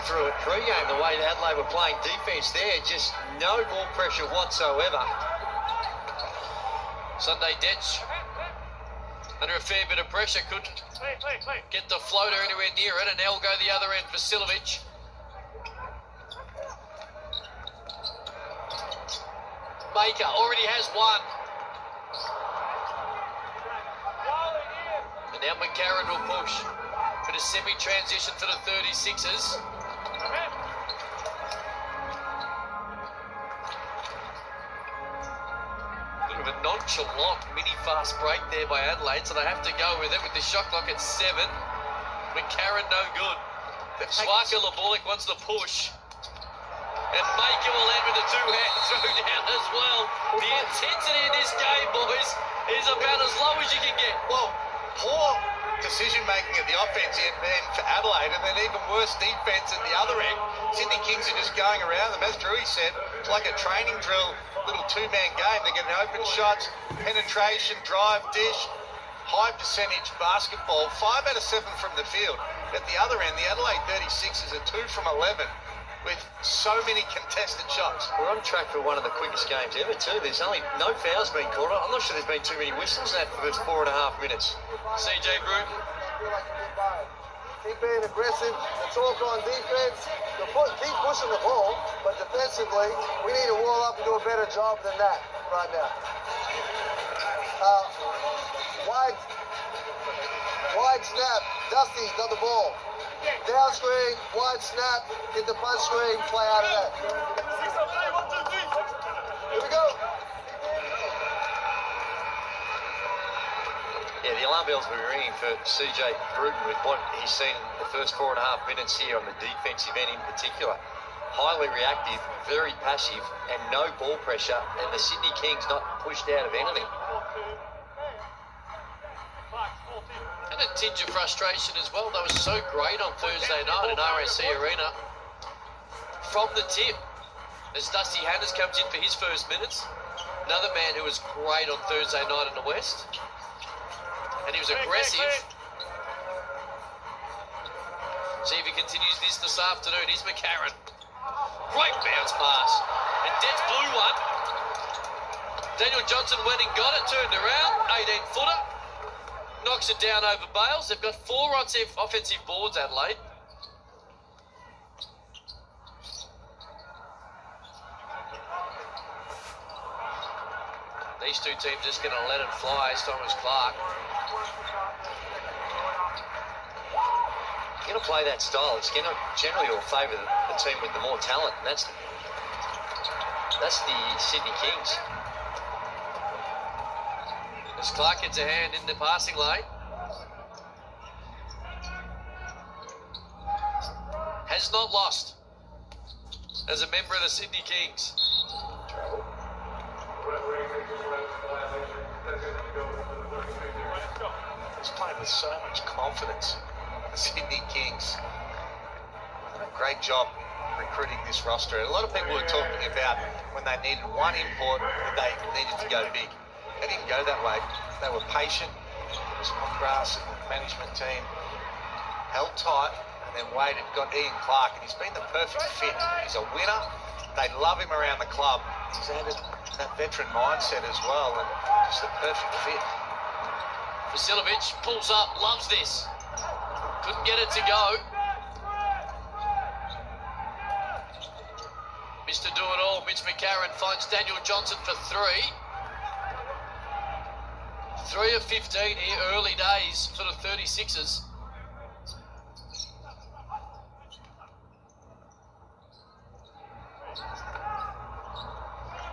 through it pre-game, the way Adelaide were playing defence there. Just no ball pressure whatsoever. Sunday Detch under a fair bit of pressure, couldn't get the floater anywhere near it, and now will go the other end for Silovic. Maker already has one. And now McCarron will push. Bit of semi-transition for the 36ers. Bit of a nonchalant mini-fast break there by Adelaide, so they have to go with it with the shot clock at 7. McCarron no good. Swaka Labulik wants to push. And Maker will end with a two-hand throwdown as well. The intensity in this game, boys, is about as low as you can get. Well, poor decision-making at the offense end for Adelaide, and then even worse defence at the other end. Sydney Kings are just going around them. As Drewy said, it's like a training drill, little two-man game. They're getting open shots, penetration, drive, dish, high percentage basketball. 5 out of 7 from the field. At the other end, the Adelaide 36ers are 2 from 11. With so many contested shots. We're on track for one of the quickest games ever too. There's only no fouls being called. I'm not sure there's been too many whistles in that first 4.5 minutes. CJ Bruton. Keep being aggressive. Let's talk on defense. Keep pushing the ball, but defensively, we need to wall up and do a better job than that right now. Wide snap. Dusty's got the ball. Down screen, wide snap, hit the punch screen, play out of that. Here we go. Yeah, the alarm bells will be ringing for CJ Bruton with what he's seen in the first 4.5 minutes here on the defensive end in particular. Highly reactive, very passive, and no ball pressure, and the Sydney Kings not pushed out of anything. And a tinge of frustration as well. They were so great on Thursday night in RSC Arena. From the tip, as Dusty Hanners comes in for his first minutes. Another man who was great on Thursday night in the West. And he was aggressive. See if he continues this afternoon. Here's McCarron. Great bounce pass. And Detz blew one. Daniel Johnson went and got it, turned around. 18-footer. Knocks it down over Bales. They've got 4 offensive boards, Adelaide. These two teams just going to let it fly. Thomas Clark. You're going to play that style. It's going to generally all favour the team with the more talent. And that's the Sydney Kings. As Clark gets a hand in the passing lane. Has not lost as a member of the Sydney Kings. He's playing with so much confidence. The Sydney Kings done a great job recruiting this roster. A lot of people were talking about when they needed one import that they needed to go big. They didn't go that way. They were patient. Grass and the management team held tight and then waited, got Ian Clark, and he's been the perfect fit. He's a winner. They love him around the club. He's added that veteran mindset as well, and just the perfect fit. Vasilovic pulls up, loves this. Couldn't get it to go. Mr. Do-It-All, Mitch McCarron finds Daniel Johnson for 3. 3 of 15 here, early days for the 36ers.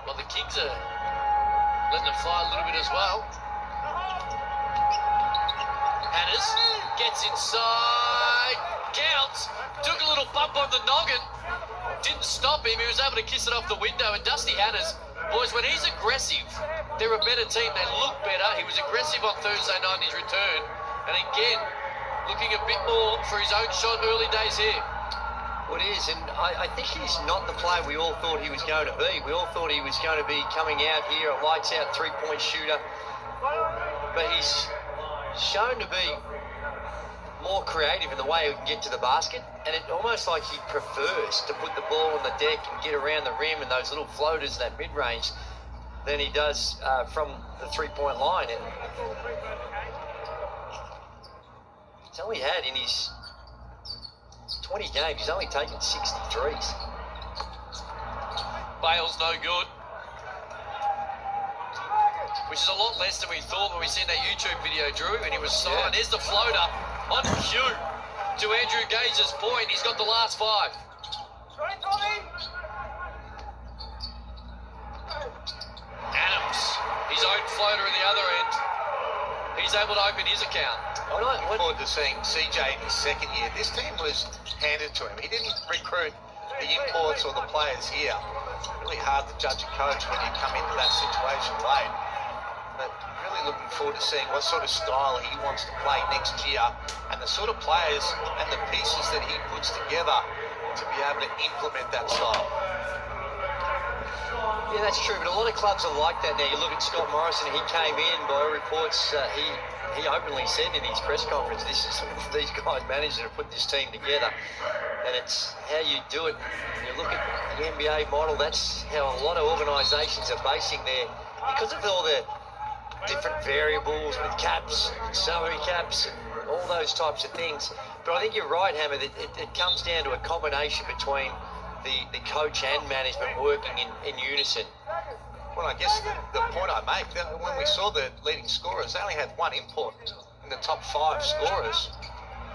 Well, the Kings are letting it fly a little bit as well. Hanners gets inside, counts, took a little bump on the noggin, didn't stop him, he was able to kiss it off the window. And Dusty Hanners, boys, when he's aggressive, they're a better team, they look better. He was aggressive on Thursday night in his return, and again, looking a bit more for his own shot early days here. Well, it is, and I think he's not the player we all thought he was going to be. We all thought he was going to be coming out here, a lights-out three-point shooter, but he's shown to be more creative in the way he can get to the basket, and it almost like he prefers to put the ball on the deck and get around the rim and those little floaters, that mid-range, than he does from the three-point line. And he's only had in his 20 games, he's only taken 63s. Bale's no good. Which is a lot less than we thought when we seen that YouTube video, Drew, and he was signed. Yeah. There's the floater on cue. To Andrew Gage's point, he's got the last 5. Adams, his own floater in the other end. He's able to open his account. I'm looking forward to seeing CJ in his second year. This team was handed to him. He didn't recruit the imports or the players here. Really hard to judge a coach when you come into that situation late. But really looking forward to seeing what sort of style he wants to play next year and the sort of players and the pieces that he puts together to be able to implement that style. Yeah, that's true, but a lot of clubs are like that now. You look at Scott Morrison, he came in, by reports, he openly said in his press conference, this is these guys managed to put this team together, and it's how you do it. You look at the NBA model, that's how a lot of organisations are basing because of all the different variables with caps, salary caps, and all those types of things. But I think you're right, Hammer, that it comes down to a combination between the coach and management working in unison. Well, I guess the point I make, that when we saw the leading scorers, they only had one import in the top 5 scorers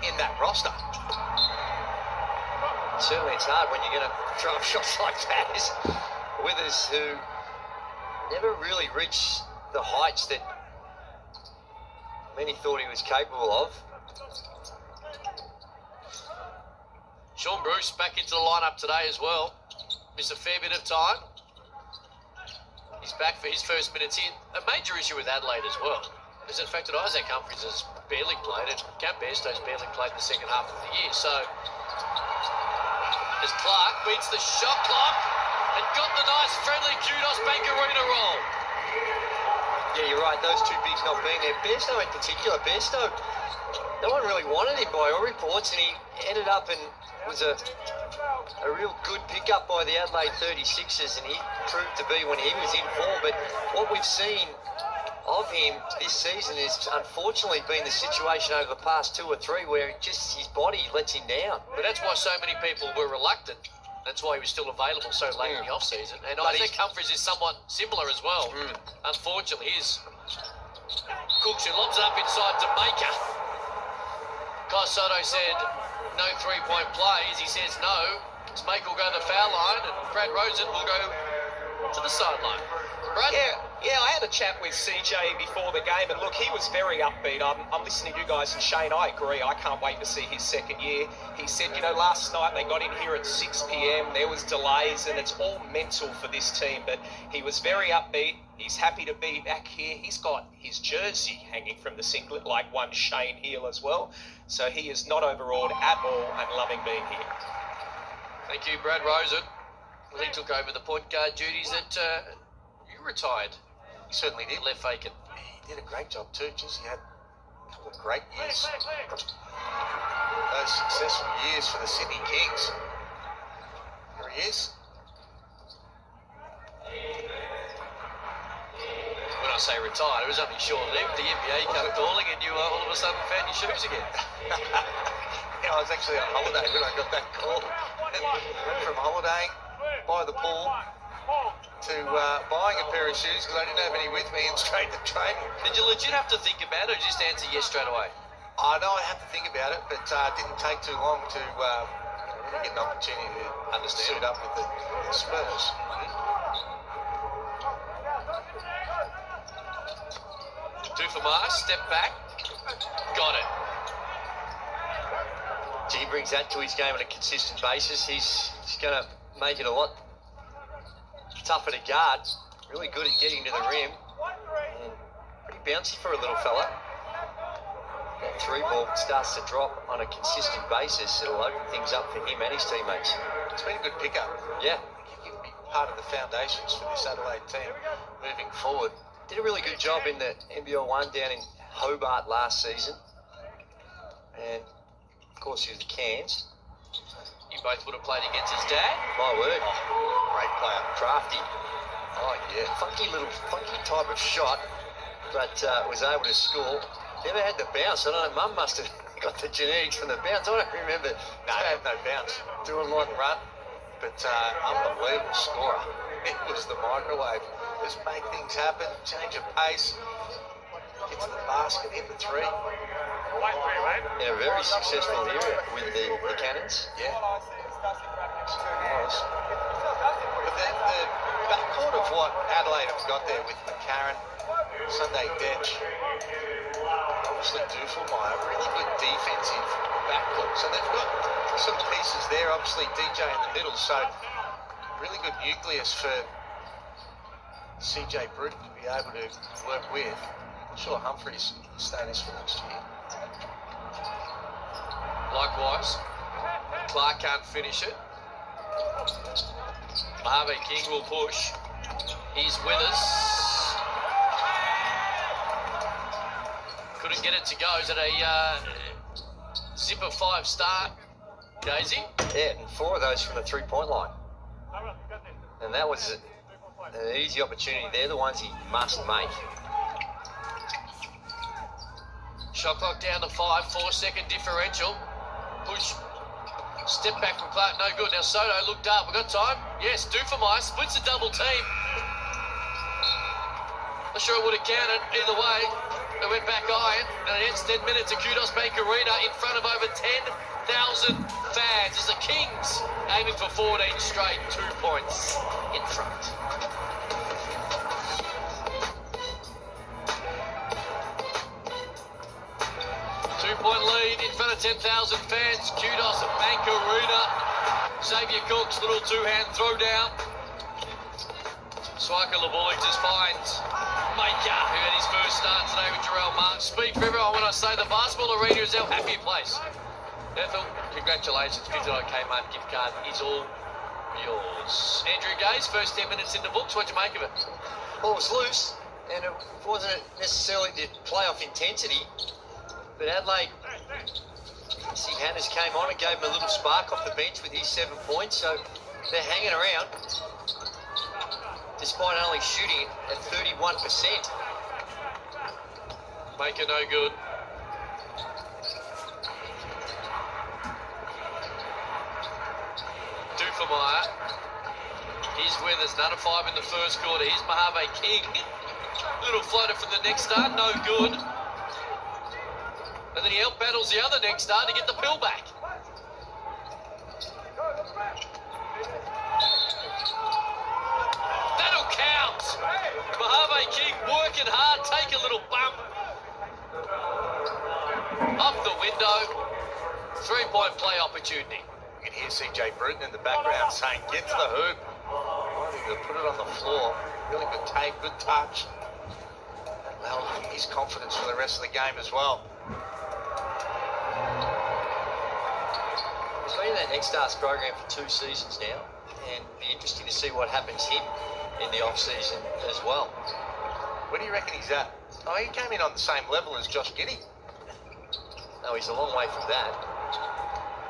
in that roster. Certainly it's hard when you're going to throw up shots like that. Is Withers, who never really reached the heights that many thought he was capable of. Sean Bruce back into the lineup today as well. Missed a fair bit of time. He's back for his first minutes in. A major issue with Adelaide as well is the fact that Isaac Humphries has barely played and Cam Bairstow's barely played in the second half of the year. So, as Clark beats the shot clock and got the nice friendly kudos Bankarina roll. Yeah, you're right, those two bigs not being there. Bairstow in particular, no one really wanted him by all reports, and he ended up and was a real good pickup by the Adelaide36ers, and he proved to be when he was in form. But what we've seen of him this season is unfortunately been the situation over the past 2 or 3 where just his body lets him down. But that's why so many people were reluctant. That's why he was still available so late in the off-season. And Isaac Humphries is somewhat similar as well. Unfortunately, here's Cooks, who lobs it up inside to Maker. Kai Soto said no three-point plays. He says no. Maker will go to the foul line, and Brad Rosen will go to the sideline. Brad? Yeah, I had a chat with CJ before the game, and look, he was very upbeat. I'm listening to you guys, and Shane, I agree. I can't wait to see his second year. He said, last night they got in here at 6 p.m. There was delays, and it's all mental for this team. But he was very upbeat. He's happy to be back here. He's got his jersey hanging from the singlet, like one Shane Heal as well. So he is not overawed at all and loving being here. Thank you, Brad Rosen. Well, he took over the point guard duties that you retired. He certainly did. Left vacant. He did a great job too. Jeez, he had a couple of great years. Those successful years for the Sydney Kings. Here he is. When I say retired, it was only short-lived. The NBA kept calling and you all of a sudden found your shoes again. Yeah, I was actually on holiday when I got that call. Went from holiday by the pool to buying a pair of shoes because I didn't have any with me and straight to training. Did you legit have to think about it or just answer yes straight away? I know I had to think about it, but it didn't take too long to get an opportunity to suit up with the Spurs. Dufamar, step back, got it. He brings that to his game on a consistent basis. He's going to make it a lot tougher to guard. Really good at getting to the rim. And pretty bouncy for a little fella. That 3-ball starts to drop on a consistent basis. It'll open things up for him and his teammates. It's been a good pickup. Yeah. He can be part of the foundations for this Adelaide team moving forward. Did a really good job in the NBL 1 down in Hobart last season. And Of course, he was the Cairns. You both would have played against his dad. My word. Great player. Crafty. Oh, yeah. Funky type of shot, but was able to score. Never had the bounce. I don't know, Mum must have got the genetics from the bounce. I don't remember. No, he had no bounce. Doing like Run, but unbelievable scorer. It was the microwave. Just make things happen, change of pace, get to the basket, hit the three. in a very successful era with the Cannons. Yeah. Nice. But the backcourt of what Adelaide have got there with McCarron, Sunday Detch, obviously Dufelmeyer, really good defensive backcourt. So they've got some pieces there, obviously DJ in the middle, so really good nucleus for CJ Bruton to be able to work with. I'm sure Humphreys status for next year. Likewise, Clark can't finish it. Mojave King will push. He's with us. Couldn't get it to go. Is it a zipper 5-star, Daisy? Yeah, and 4 of those from the three-point line. And that was an easy opportunity. They're the ones he must make. Shot clock down to 5, 4-second differential. Push. Step back from Clark, no good. Now Soto looked up. We've got time. Yes, Dufelmeyer splits a double team. Not sure it would have counted either way. They went back iron, and it ends 10 minutes at Kudos Bank Arena in front of over 10,000 fans as the Kings aiming for 14 straight, 2 points in front. Two-point lead in front of 10,000 fans. Kudos at Bank Arena. Xavier Cook's little two-hand throw down. Swiker Labulik just finds Maker, who had his first start today with Jarrell Marks. Speak for everyone when I say the basketball arena is our happy place. Ethel, congratulations. $50 Kmart gift card is all yours. Andrew Gaze, first 10 minutes in the books. What'd you make of it? Well, it was loose, and it wasn't necessarily the playoff intensity. But Adelaide, see, Hannahs came on and gave him a little spark off the bench with his 7 points, so they're hanging around, despite only shooting at 31%. Make it no good. Dufelmeyer, he's with us, another 5 in the first quarter. Here's Mojave King. Little floater from the next star, no good. And then he out-battles the other next star to get the pill back. That'll count. Mojave King working hard, take a little bump. Off the window. 3-point play opportunity. You can hear CJ Bruton in the background saying, get to the hoop. I think they'll put it on the floor. Really good take, good touch. That'll help his confidence for the rest of the game as well. He's been in that Next Stars program for 2 seasons now, and it'll be interesting to see what happens him in the off-season as well. Where do you reckon he's at? Oh, he came in on the same level as Josh Giddey. No, he's a long way from that.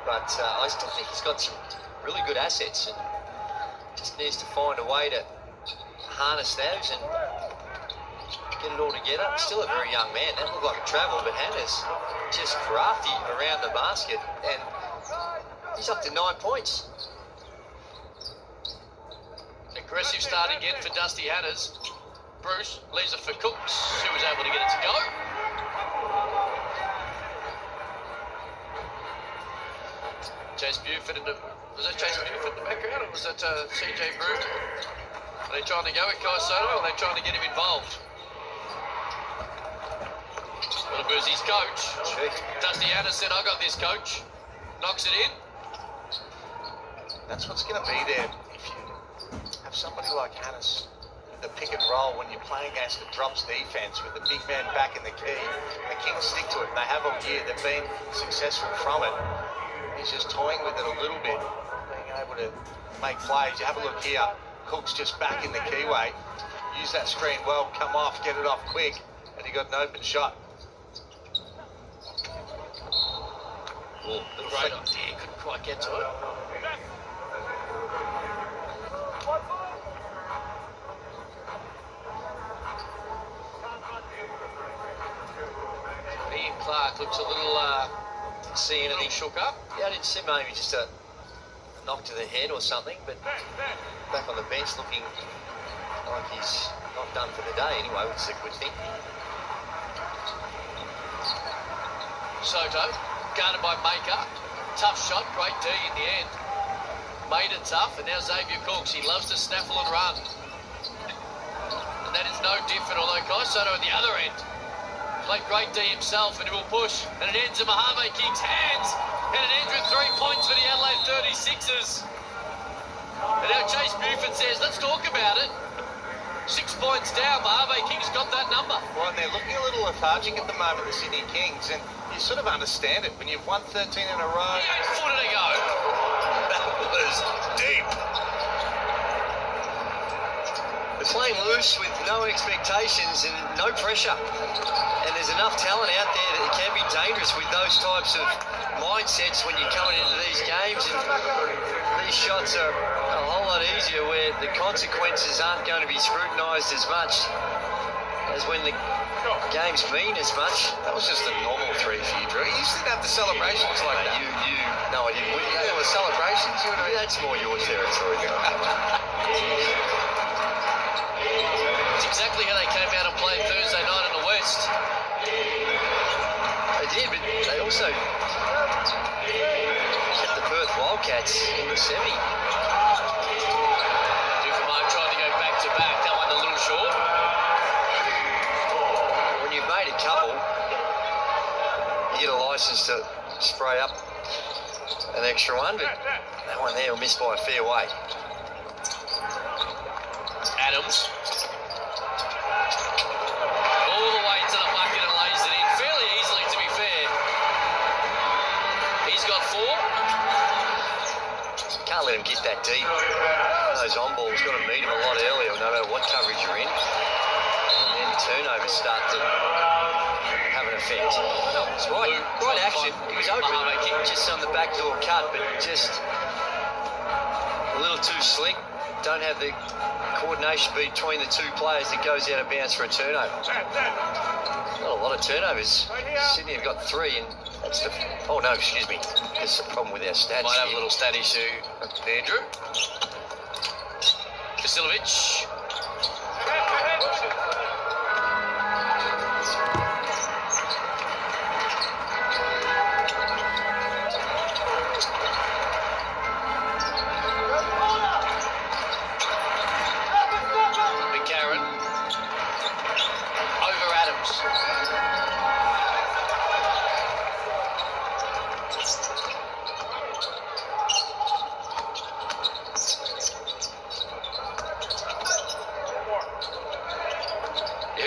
But I still think he's got some really good assets and just needs to find a way to harness those and get it all together. Still a very young man. That looked like a travel, but Hannah's just crafty around the basket, and he's up to 9 points. Aggressive start again for Dusty Hannahs. Bruce leaves it for Cooks, who was able to get it to go. Chase Buford was that Chase Buford in the background, or was that CJ Bruton? Are they trying to go with Kai Soto, or are they trying to get him involved? Wilbur's his coach. Dusty Hannahs said, I got this, coach. Knocks it in. That's what's going to be there if you have somebody like Hannahs in the pick and roll when you're playing against the drops defense with the big man back in the key. The Kings stick to it, and they have all year. They've been successful from it. He's just toying with it a little bit, being able to make plays. You have a look here. Cook's just back in the keyway. Use that screen well, come off, get it off quick, and he got an open shot. Oh, Great idea, couldn't quite get to it. Ian Clark looks a little, see anything shook up. Yeah, I didn't see maybe just a knock to the head or something, but back on the bench looking like he's not done for the day anyway, which is a good thing. Soto, guarded by Maker. Tough shot, great D in the end. Made it tough, and now Xavier Cooks. He loves to snaffle and run. And that is no different, although Kai Soto at the other end played great D himself, and he will push. And it ends in Mojave King's hands. And it ends with 3 points for the Adelaide36ers. And now Chase Buford says, let's talk about it. 6 points down, Mojave King's got that number. Well, and they're looking a little lethargic at the moment, the Sydney Kings, and you sort of understand it when you've won 13 in a row. 8 footed to go. That was deep. They're playing loose with no expectations and no pressure. And there's enough talent out there that it can be dangerous with those types of mindsets when you're coming into these games. And these shots are a whole lot easier where the consequences aren't going to be scrutinised as much as when the game's mean as much. That was just a normal 3 for you, Drew. You used to have the celebrations like that. No, I didn't. There were celebrations. That's more your territory. It's exactly how they came out and played Thursday night in the West. They did, but they also kept the Perth Wildcats in the 70. Dufamone tried to go back-to-back. That one a little short. When you've made a couple, you get a licence to spray up an extra one, but that one there will miss by a fair way. Adams. All the way to the bucket and lays it in fairly easily, to be fair. He's got 4. Can't let him get that deep. Those on balls got to meet him a lot earlier, no matter what coverage you're in. And then turnovers start to have an effect. It's right action. He was open, just on the backdoor cut, but just a little too slick. Don't have the coordination between the 2 players that goes out of bounds for a turnover. Not a lot of turnovers. Sydney have got 3, and that's the... Oh, no, excuse me. There's a problem with our stats. Might have a here. little stat issue. Andrew. Vasilovic.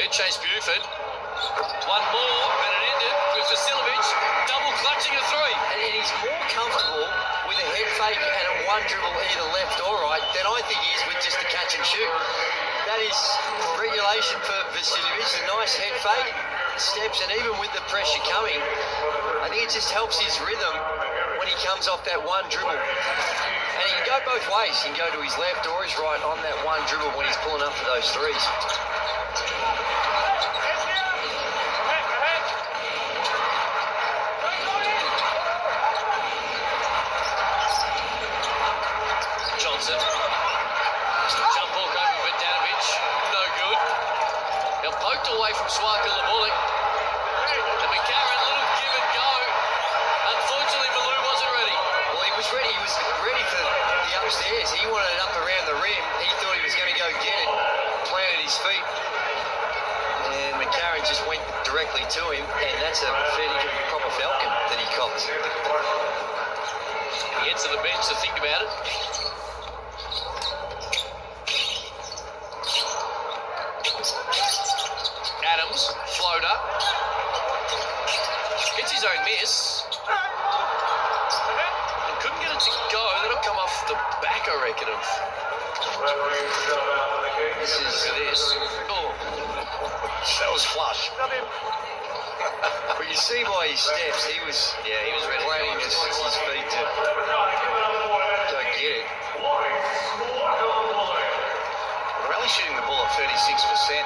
Chase Buford. One more, and it ended with Vasilovic double clutching a 3. And he's more comfortable with a head fake and a one dribble either left or right than I think he is with just a catch and shoot. That is regulation for Vasilovic. A nice head fake, steps, and even with the pressure coming, I think it just helps his rhythm when he comes off that one dribble. And he can go both ways. He can go to his left or his right on that one dribble when he's pulling up for those 3s. Jump ball over Bogdanovic, no good. Now poked away from Swaka Labulik. And McCarron, little give and go. Unfortunately, Malou wasn't ready. Well, he was ready. He was ready for the upstairs. He wanted it up around the rim. He thought he was going to go get it, planted his feet. And McCarron just went directly to him, and that's a fairly proper falcon that he copped. He heads to the bench to think about it. Adams, floater. Gets his own miss. And couldn't get it to go. That'll come off the back, I reckon, of... This is... Look at this. Oh. That was flush. But you see by his steps, he was planting his feet to go get it. They're only shooting the ball at 36%.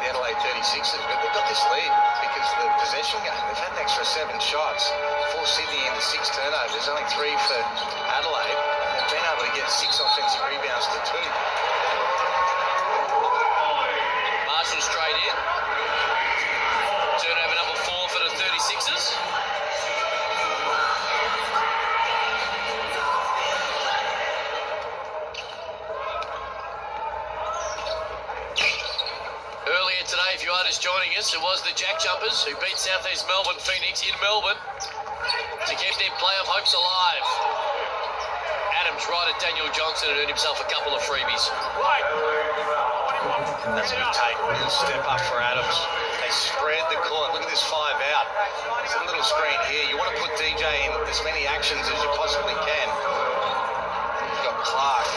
The Adelaide36ers, but they've got this lead because the possession game, they've had an extra 7 shots. 4 Sydney into 6 turnovers, only 3 for Adelaide. They've been able to get 6 offensive rebounds to 2. Marshall straight in. Turnover number 4 for the 36ers. Earlier today, if you are just joining us, it was the Jack Jumpers who beat South East Melbourne Phoenix in Melbourne to keep their playoff hopes alive. Adams right at Daniel Johnson and earned himself a couple of freebies. That's a good take. Real step up for Adams. They spread the court. Look at this 5 out. There's a little screen here. You want to put DJ in as many actions as you possibly can. You've got Clark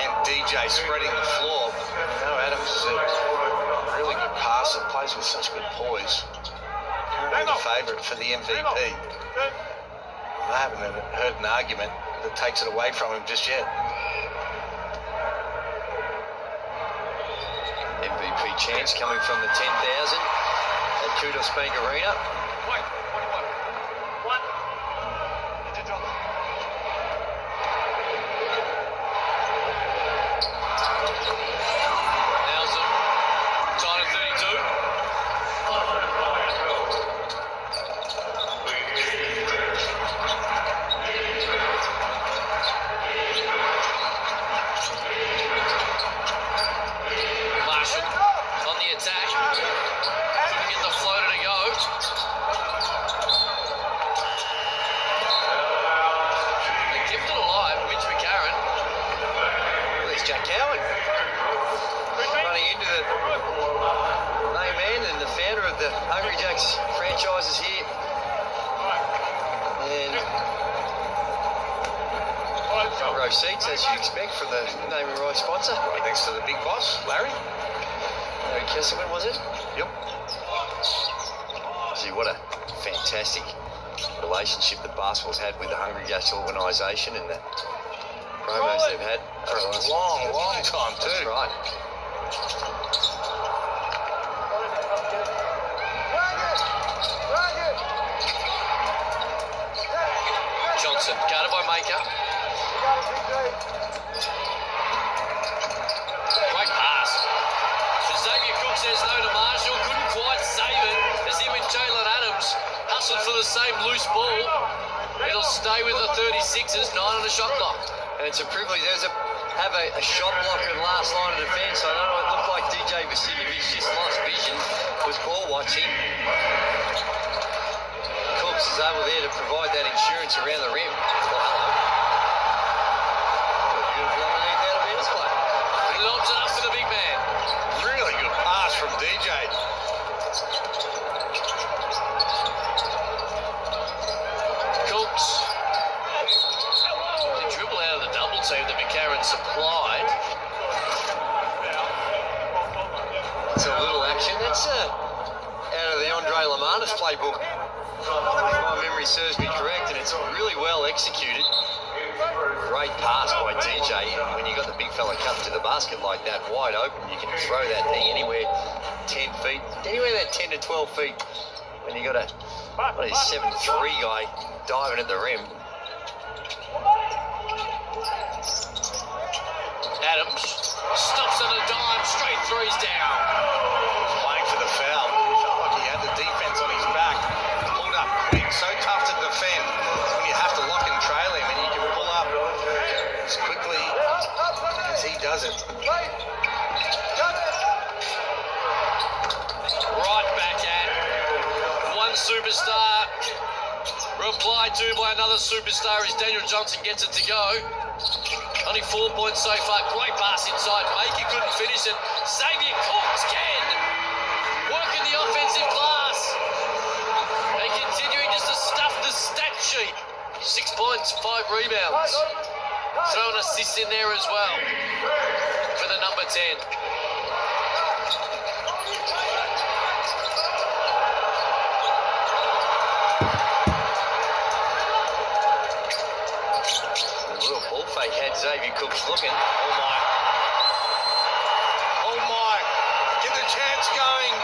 and DJ spreading the floor. No, Adams is a really good passer. Plays with such good poise. Currently the favourite for the MVP. I haven't heard an argument that takes it away from him just yet. MVP chance coming from the 10,000 at Kudos Bank Arena. Nelson, tied at 32. Marshall on the attack. Couldn't get the floater to go. They kept it alive. Mitch McCarron. There's Jack Cowan running into the main man and the founder of the Hungry Jacks franchises here. And front row seats, as you'd expect, from the name and right sponsor. Right next to the big boss, Larry. Larry Kesselman, was it? Yep. See, what a fantastic relationship that basketball's had with the Hungry Jacks organisation and the promos they've had for the last Long time too. That's right. Johnson, guarded by Maker. Great pass. Xavier Cook says no to Marshall. Couldn't quite save it as him and Jalen Adams hustled for the same loose ball. It'll stay with the 36ers, 9 on the shot clock. And it's a privilege. Have a shot blocker in the last line of defence. I don't know, it looked like DJ Vs Sydney just lost vision, was ball watching. Cooks is able there to provide that insurance around the rim. Well, hello. Beautiful underneath out of Ben's play. He lobs it up for the big man. Really good pass from DJ. Cooks. The dribble out of the double team that McCarron supplied. It's a little action. That's out of the Andre Lamanis playbook. If my memory serves me correct, and it's really well executed. Great pass by DJ. And when you got the big fella cut to the basket like that, wide open, you can throw that thing anywhere 10 feet, anywhere that 10 to 12 feet. When you got a 7'3" guy diving at the rim. Adams stops on a dime, straight threes down. Playing for the foul. Felt like he had the defense on his back. Pulled up quick. So tough to defend when you have to lock and trail him, and you can pull up as quickly as he does it. Right back at one superstar. Replied to by another superstar as Daniel Johnson gets it to go. Only 4 points so far. Great pass inside. Maker couldn't finish it. Xavier Cooks can. Working the offensive glass. And continuing just to stuff the stat sheet. 6 points, 5 rebounds. Throwing assists in there as well for the number 10. fake had Xavier Cooks looking. Oh my. Oh my. Get the chance going.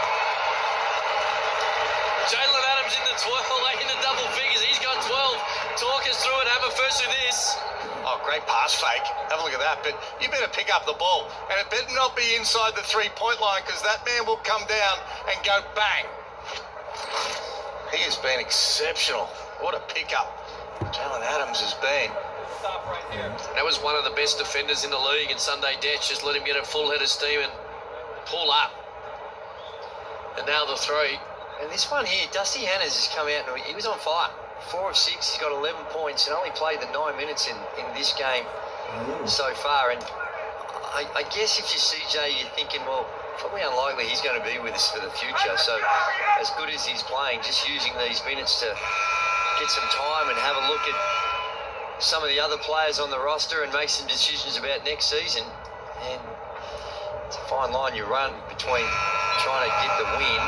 Jalen Adams in the 12, in the double figures. He's got 12. Talk us through it. Have a first with this. Oh, great pass fake. Have a look at that. But you better pick up the ball. And it better not be inside the three-point line because that man will come down and go bang. He has been exceptional. What a pickup Jalen Adams has been. That was one of the best defenders in the league, and Sunday Detch just let him get a full head of steam and pull up. And now the three. And this one here, Dusty Hannahs has come out and he was on fire. 4 of 6, he's got 11 points and only played the 9 minutes in this game so far. And I guess if you're CJ, you're thinking, well, probably unlikely he's going to be with us for the future. So as good as he's playing, just using these minutes to get some time and have a look at some of the other players on the roster and make some decisions about next season. And it's a fine line you run between trying to get the win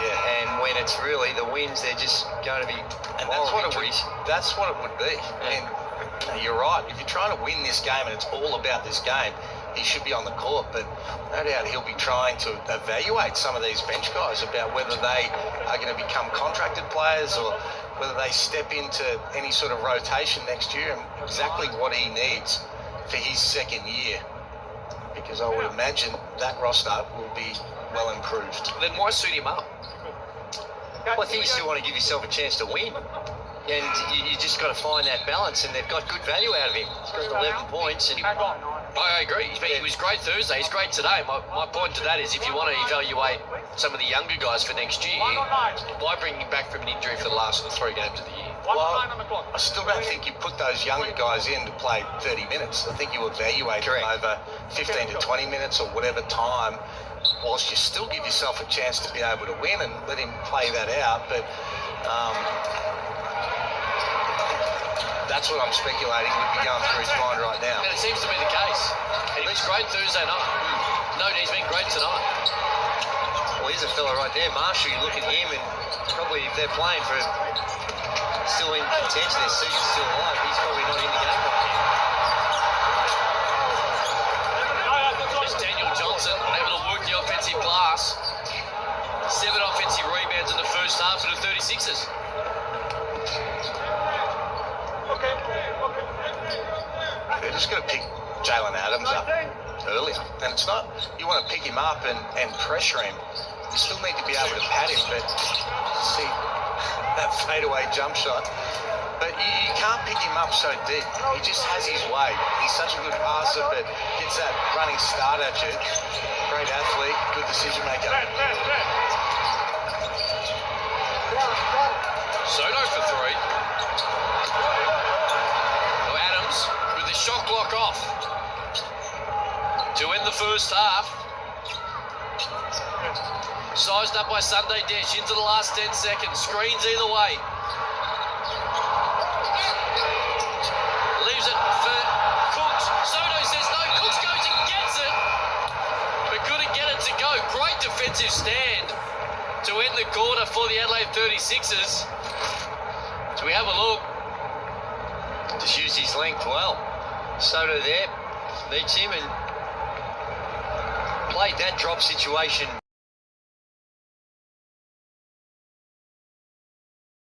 and when it's really the wins, they're just going to be that's what it would be. And you're right. If you're trying to win this game and it's all about this game, he should be on the court. But no doubt he'll be trying to evaluate some of these bench guys about whether they are going to become contracted players or whether they step into any sort of rotation next year and exactly what he needs for his second year. Because I would imagine that roster will be well improved. Then why suit him up? Well, I think you still want to give yourself a chance to win. And you just got to find that balance, and they've got good value out of him. He's got 11 points. And I agree. He was great Thursday. He's great today. My point to that is if you want to evaluate some of the younger guys for next year, why bring him back from an injury for the last 3 games of the year? Well, I still don't think you put those younger guys in to play 30 minutes. I think you evaluate them over 15 to 20 minutes or whatever time, whilst you still give yourself a chance to be able to win and let him play that out. But that's what I'm speculating would be going through his mind right now. And it seems to be the case. And he was great Thursday night. No, he's been great tonight. Well, here's a fella right there, Marshall. You look at him, and probably if they're playing for still in contention, their season's still alive, he's probably not in the game right now. There's Daniel Johnson able to work the offensive glass. 7 offensive rebounds in the first half for the 36ers. They're just going to pick Jalen Adams up earlier. And it's not, you want to pick him up and pressure him. You still need to be able to pad him, but see that fadeaway jump shot. But you can't pick him up so deep. He just has his way. He's such a good passer, but gets that running start at you. Great athlete, good decision maker. Soto for 3. Adams with the shot clock off to end the first half. Sized up by Sunday Detch into the last 10 seconds. Screens either way. Leaves it for Cooks. Soto says no. Cooks goes and gets it, but couldn't get it to go. Great defensive stand to end the quarter for the Adelaide 36ers. So we have a look. Just used his length well. Soto there, meets him and played that drop situation